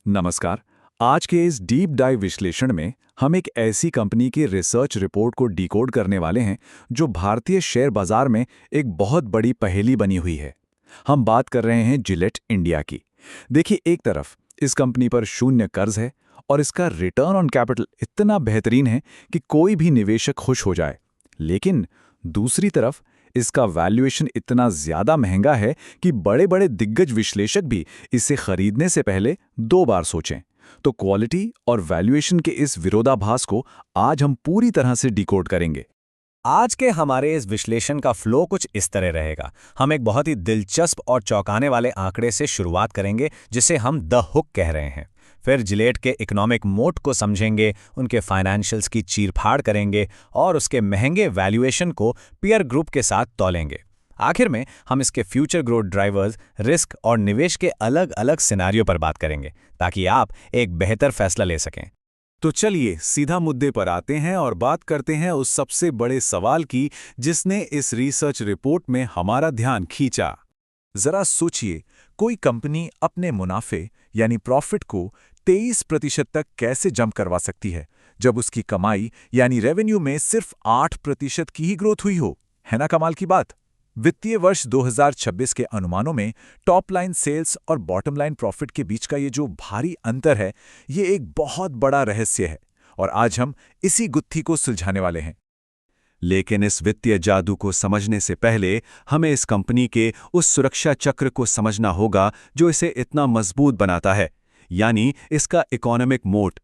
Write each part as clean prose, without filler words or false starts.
नमस्कार। आज के इस डीप डाइव विश्लेषण में हम एक ऐसी कंपनी की रिसर्च रिपोर्ट को डिकोड करने वाले हैं जो भारतीय शेयर बाजार में एक बहुत बड़ी पहेली बनी हुई है। हम बात कर रहे हैं जिलेट इंडिया की। देखिए, एक तरफ इस कंपनी पर शून्य कर्ज है और इसका रिटर्न ऑन कैपिटल इतना बेहतरीन है कि कोई भी निवेशक खुश हो जाए। लेकिन दूसरी तरफ इसका वैल्यूएशन इतना ज्यादा महंगा है कि बड़े-बड़े दिग्गज विश्लेषक भी इसे खरीदने से पहले 2 बार सोचें। तो क्वालिटी और वैल्यूएशन के इस विरोधाभास को आज हम पूरी तरह से डिकोड करेंगे। आज के हमारे इस विश्लेषण का फ्लो कुछ इस तरह रहेगा। हम एक बहुत ही दिलचस्प और चौंकाने वाले आंकड़े से शुरुआत करेंगे जिसे हम द हुक कह रहे हैं। फिर जिलेट के इकोनॉमिक मोट को समझेंगे, उनके फाइनेंशियल्स की चीरफाड़ करेंगे और उसके महंगे वैल्यूएशन को पीयर ग्रुप के साथ तौलेंगे। आखिर में हम इसके फ्यूचर ग्रोथ ड्राइवर्स, रिस्क और निवेश के अलग अलग सिनेरियो पर बात करेंगे ताकि आप एक बेहतर फैसला ले सकें। तो चलिए सीधा मुद्दे पर आते हैं और बात करते हैं उस सबसे बड़े सवाल की जिसने इस रिसर्च रिपोर्ट में हमारा ध्यान खींचा। जरा सोचिए, कोई कंपनी अपने मुनाफे यानी प्रॉफिट को 23% तक कैसे जंप करवा सकती है जब उसकी कमाई यानी रेवेन्यू में सिर्फ 8% की ही ग्रोथ हुई हो। है ना कमाल की बात। वित्तीय वर्ष 2026 के अनुमानों में टॉप लाइन सेल्स और बॉटम लाइन प्रॉफिट के बीच का ये जो भारी अंतर है, ये एक बहुत बड़ा रहस्य है और आज हम इसी गुत्थी को सुलझाने वाले हैं। लेकिन इस वित्तीय जादू को समझने से पहले हमें इस कंपनी के उस सुरक्षा चक्र को समझना होगा जो इसे इतना मजबूत बनाता है, यानी इसका इकोनॉमिक मोट।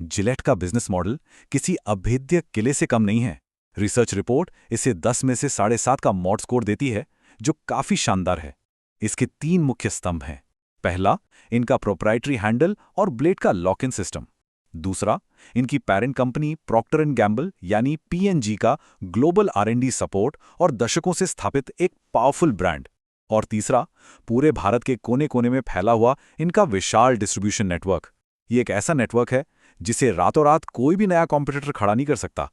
जिलेट का बिजनेस मॉडल किसी अभेद्य किले से कम नहीं है। रिसर्च रिपोर्ट इसे 10 में से 7.5 का मॉड स्कोर देती है, जो काफी शानदार है। इसके 3 मुख्य स्तंभ हैं। पहला, इनका प्रोप्राइटरी हैंडल और ब्लेड का लॉक इन सिस्टम। दूसरा, इनकी parent company Procter and Gamble यानी पीएनजी का ग्लोबल आर&डी सपोर्ट और दशकों से स्थापित एक पावरफुल ब्रांड। और तीसरा, पूरे भारत के कोने कोने में फैला हुआ इनका विशाल डिस्ट्रीब्यूशन नेटवर्क। ये एक ऐसा नेटवर्क है जिसे रातों रात कोई भी नया कॉम्पिटिटर खड़ा नहीं कर सकता।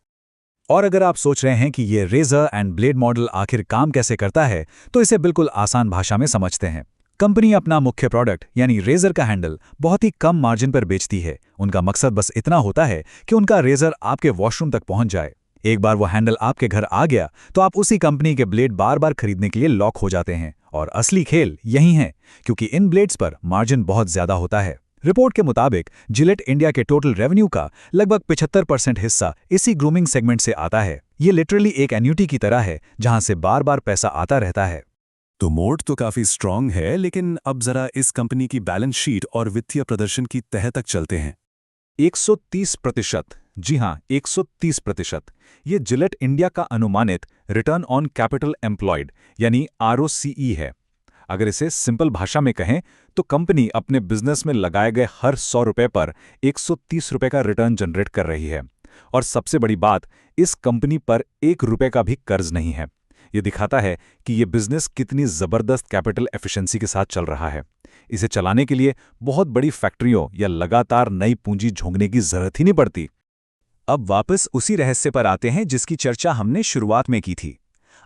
और अगर आप सोच रहे हैं कि ये रेजर एंड ब्लेड मॉडल आखिर काम कैसे करता है, तो इसे बिल्कुल आसान भाषा में समझते हैं। कंपनी अपना मुख्य प्रोडक्ट यानी रेजर का हैंडल बहुत ही कम मार्जिन पर बेचती है। उनका मकसद बस इतना होता है कि उनका रेजर आपके वॉशरूम तक पहुंच जाए। एक बार वो हैंडल आपके घर आ गया तो आप उसी कंपनी के ब्लेड बार बार खरीदने के लिए लॉक हो जाते हैं। और असली खेल यही है, क्योंकि इन ब्लेड्स पर मार्जिन बहुत ज्यादा होता है। रिपोर्ट के मुताबिक जिलेट इंडिया के टोटल रेवेन्यू का लगभग 75% हिस्सा इसी ग्रूमिंग सेगमेंट से आता है। ये लिटरली एक एन्युटी की तरह है जहां से बार बार पैसा आता रहता है। तो मोड तो काफी स्ट्रांग है, लेकिन अब जरा इस कंपनी की बैलेंस शीट और वित्तीय प्रदर्शन की तह तक चलते हैं। 130%, जी हां 130%, ये जिलेट इंडिया का अनुमानित रिटर्न ऑन कैपिटल एम्प्लॉयड यानी ROCE है। अगर इसे सिंपल भाषा में कहें तो कंपनी अपने बिजनेस में लगाए गए हर 100 रुपए पर 130 रुपए का रिटर्न जनरेट कर रही है। और सबसे बड़ी बात, इस कंपनी पर 1 रुपए का भी कर्ज नहीं है। ये दिखाता है कि ये बिजनेस कितनी जबरदस्त कैपिटल एफिशिएंसी के साथ चल रहा है। इसे चलाने के लिए बहुत बड़ी फैक्ट्रियों या लगातार नई पूंजी झोंकने की जरूरत ही नहीं पड़ती। अब वापस उसी रहस्य पर आते हैं जिसकी चर्चा हमने शुरुआत में की थी।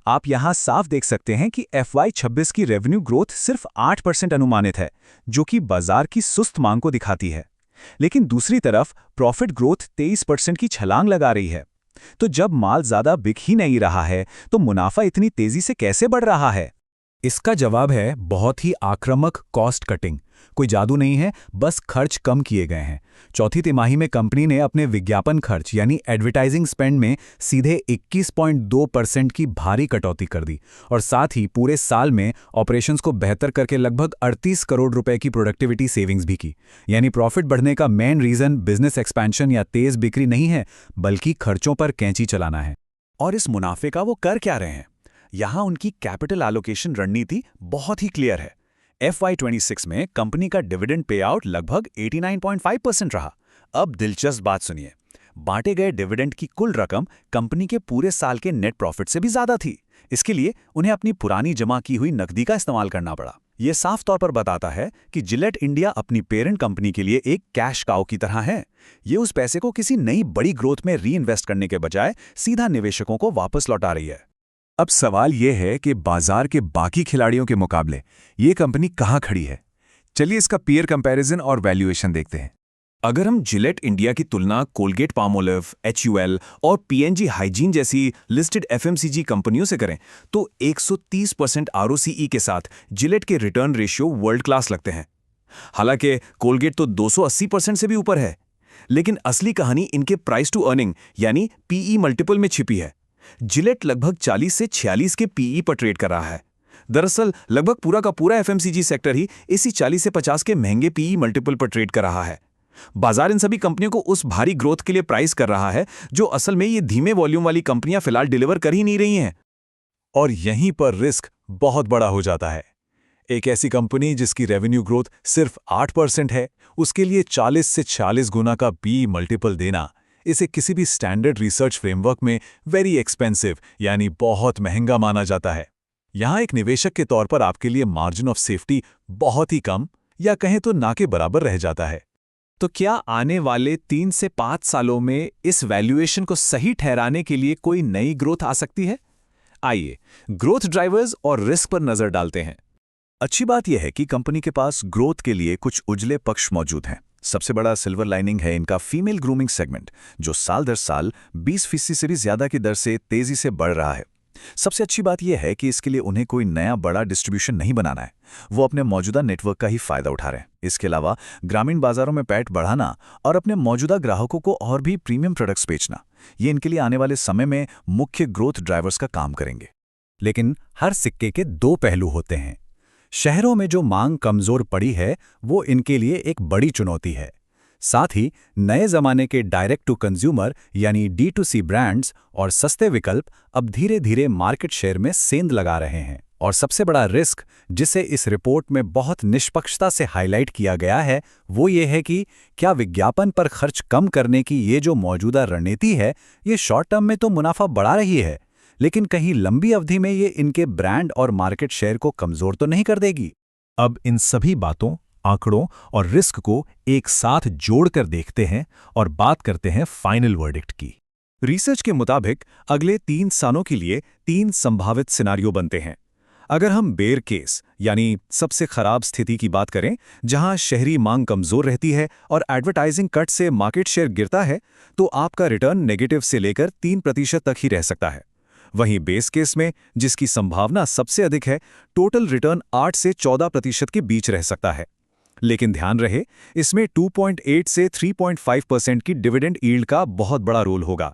आप यहां साफ देख सकते हैं कि FY26 की रेवेन्यू ग्रोथ सिर्फ 8% अनुमानित है, जो कि बाजार की सुस्त मांग को दिखाती है। लेकिन दूसरी तरफ प्रॉफिट ग्रोथ 23% की छलांग लगा रही है। तो जब माल ज्यादा बिक ही नहीं रहा है, तो मुनाफा इतनी तेजी से कैसे बढ़ रहा है? इसका जवाब है बहुत ही आक्रामक कॉस्ट कटिंग। कोई जादू नहीं है, बस खर्च कम किए गए हैं। चौथी तिमाही में कंपनी ने अपने विज्ञापन खर्च यानी एडवर्टाइजिंग स्पेंड में सीधे 21.2% की भारी कटौती कर दी और साथ ही पूरे साल में ऑपरेशंस को बेहतर करके लगभग 38 करोड़ रुपए की प्रोडक्टिविटी सेविंग्स भी की। यानी प्रॉफिट बढ़ने का मेन रीजन बिजनेस एक्सपेंशन या तेज बिक्री नहीं है, बल्कि खर्चों पर कैंची चलाना है। और इस मुनाफे का वो कर क्या रहे हैं? यहां उनकी कैपिटल एलोकेशन रणनीति बहुत ही क्लियर है। FY26 में कंपनी का डिविडेंड पे आउट लगभग 89.5% रहा। अब दिलचस्प बात सुनिए, बांटे गए डिविडेंड की कुल रकम कंपनी के पूरे साल के नेट प्रॉफिट से भी ज्यादा थी। इसके लिए उन्हें अपनी पुरानी जमा की हुई नकदी का इस्तेमाल करना पड़ा। यह साफ तौर पर बताता है कि जिलेट इंडिया अपनी पेरेंट कंपनी के लिए एक कैश काउ की तरह है। ये उस पैसे को किसी नई बड़ी ग्रोथ में री इन्वेस्ट करने के बजाय सीधा निवेशकों को वापस लौटा रही है। अब सवाल यह है कि बाजार के बाकी खिलाड़ियों के मुकाबले ये कंपनी कहां खड़ी है? चलिए इसका पीयर कंपैरिजन और वैल्यूएशन देखते हैं। अगर हम जिलेट इंडिया की तुलना कोलगेट पामोलिव, HUL और PNG हाइजीन जैसी लिस्टेड FMCG कंपनियों से करें तो 130% ROCE के साथ जिलेट के रिटर्न रेशियो वर्ल्ड क्लास लगते हैं। हालांकि कोलगेट तो 280% से भी ऊपर है, लेकिन असली कहानी इनके प्राइस टू अर्निंग यानी PE मल्टीपल में छिपी है। जिलेट लगभग 40 से 46 के PE पर ट्रेड कर रहा है। दरअसल लगभग पूरा का पूरा FMCG सेक्टर ही इसी 40 से 50 के महंगे PE मल्टीपल पर ट्रेड कर रहा है। बाजार इन सभी कंपनियों को उस भारी ग्रोथ के लिए प्राइस कर रहा है जो असल में ये धीमे वॉल्यूम वाली कंपनियां फिलहाल डिलीवर कर ही नहीं रही हैं। और यहीं पर रिस्क बहुत बड़ा हो जाता है। एक ऐसी कंपनी जिसकी रेवेन्यू ग्रोथ सिर्फ 8% है, उसके लिए 40 से 46 गुना का PE मल्टीपल देना, इसे किसी भी स्टैंडर्ड रिसर्च फ्रेमवर्क में वेरी एक्सपेंसिव यानी बहुत महंगा माना जाता है। यहां एक निवेशक के तौर पर आपके लिए मार्जिन ऑफ सेफ्टी बहुत ही कम या कहें तो ना के बराबर रह जाता है। तो क्या आने वाले 3 से 5 सालों में इस वैल्यूएशन को सही ठहराने के लिए कोई नई ग्रोथ आ सकती है? आइए ग्रोथ ड्राइवर्स और रिस्क पर नजर डालते हैं। अच्छी बात यह है कि कंपनी के पास ग्रोथ के लिए कुछ उजले पक्ष मौजूद हैं। सबसे बड़ा सिल्वर लाइनिंग है इनका फीमेल ग्रूमिंग सेगमेंट, जो साल दर साल 20% से भी ज्यादा की दर से तेजी से बढ़ रहा है। सबसे अच्छी बात यह है कि इसके लिए उन्हें कोई नया बड़ा डिस्ट्रीब्यूशन नहीं बनाना है, वो अपने मौजूदा नेटवर्क का ही फायदा उठा रहे हैं। इसके अलावा ग्रामीण बाजारों में पैठ बढ़ाना और अपने मौजूदा ग्राहकों को और भी प्रीमियम प्रोडक्ट्स बेचना, ये इनके लिए आने वाले समय में मुख्य ग्रोथ ड्राइवर्स का काम करेंगे। लेकिन हर सिक्के के 2 पहलू होते हैं। शहरों में जो मांग कमजोर पड़ी है वो इनके लिए एक बड़ी चुनौती है। साथ ही नए जमाने के डायरेक्ट टू कंज्यूमर यानी D2C ब्रांड्स और सस्ते विकल्प अब धीरे धीरे मार्केट शेयर में सेंध लगा रहे हैं। और सबसे बड़ा रिस्क जिसे इस रिपोर्ट में बहुत निष्पक्षता से हाईलाइट किया गया है वो ये है कि क्या विज्ञापन पर खर्च कम करने की ये जो मौजूदा रणनीति है ये शॉर्ट टर्म में तो मुनाफा बढ़ा रही है, लेकिन कहीं लंबी अवधि में ये इनके ब्रांड और मार्केट शेयर को कमजोर तो नहीं कर देगी। अब इन सभी बातों, आंकड़ों और रिस्क को एक साथ जोड़कर देखते हैं और बात करते हैं फाइनल वर्डिक्ट की। रिसर्च के मुताबिक अगले 3 सालों के लिए 3 संभावित सिनारियो बनते हैं। अगर हम बेयर केस यानी सबसे खराब स्थिति की बात करें, जहां शहरी मांग कमजोर रहती है और एडवर्टाइजिंग कट से मार्केट शेयर गिरता है, तो आपका रिटर्न नेगेटिव से लेकर 3% तक ही रह सकता है। वहीं बेस केस में, जिसकी संभावना सबसे अधिक है, टोटल रिटर्न 8 से 14% के बीच रह सकता है। लेकिन ध्यान रहे, इसमें 2.8 से 3.5% की डिविडेंड यील्ड का बहुत बड़ा रोल होगा।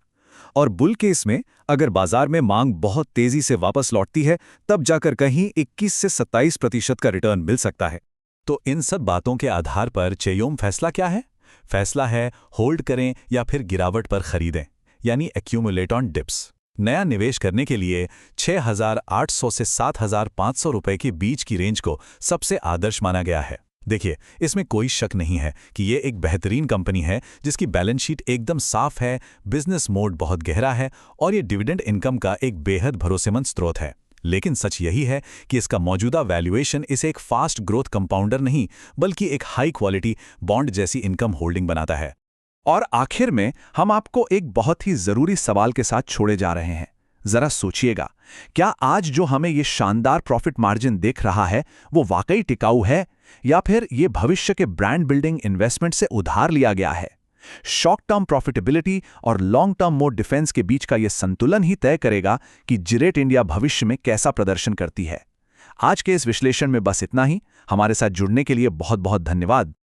और बुल केस में अगर बाजार में मांग बहुत तेजी से वापस लौटती है, तब जाकर कहीं 21 से 27% का रिटर्न मिल सकता है। तो इन सब बातों के आधार पर चेयोम फैसला क्या है? फैसला है होल्ड करें या फिर गिरावट पर खरीदें, यानी एक्यूमुलेट ऑन डिप्स। नया निवेश करने के लिए 6,800 से 7,500 रुपए के बीच की रेंज को सबसे आदर्श माना गया है। देखिए, इसमें कोई शक नहीं है कि ये एक बेहतरीन कंपनी है जिसकी बैलेंस शीट एकदम साफ है, बिजनेस मोड बहुत गहरा है और ये डिविडेंड इनकम का एक बेहद भरोसेमंद स्रोत है। लेकिन सच यही है कि इसका मौजूदा वैल्यूएशन इसे एक फास्ट ग्रोथ कंपाउंडर नहीं बल्कि एक हाई क्वालिटी बॉन्ड जैसी इनकम होल्डिंग बनाता है। और आखिर में हम आपको एक बहुत ही जरूरी सवाल के साथ छोड़े जा रहे हैं। जरा सोचिएगा, क्या आज जो हमें ये शानदार प्रॉफिट मार्जिन दिख रहा है वो वाकई टिकाऊ है या फिर ये भविष्य के ब्रांड बिल्डिंग इन्वेस्टमेंट से उधार लिया गया है? शॉर्ट टर्म प्रॉफिटेबिलिटी और लॉन्ग टर्म मोड डिफेंस के बीच का यह संतुलन ही तय करेगा कि जिलेट इंडिया भविष्य में कैसा प्रदर्शन करती है। आज के इस विश्लेषण में बस इतना ही। हमारे साथ जुड़ने के लिए बहुत बहुत धन्यवाद।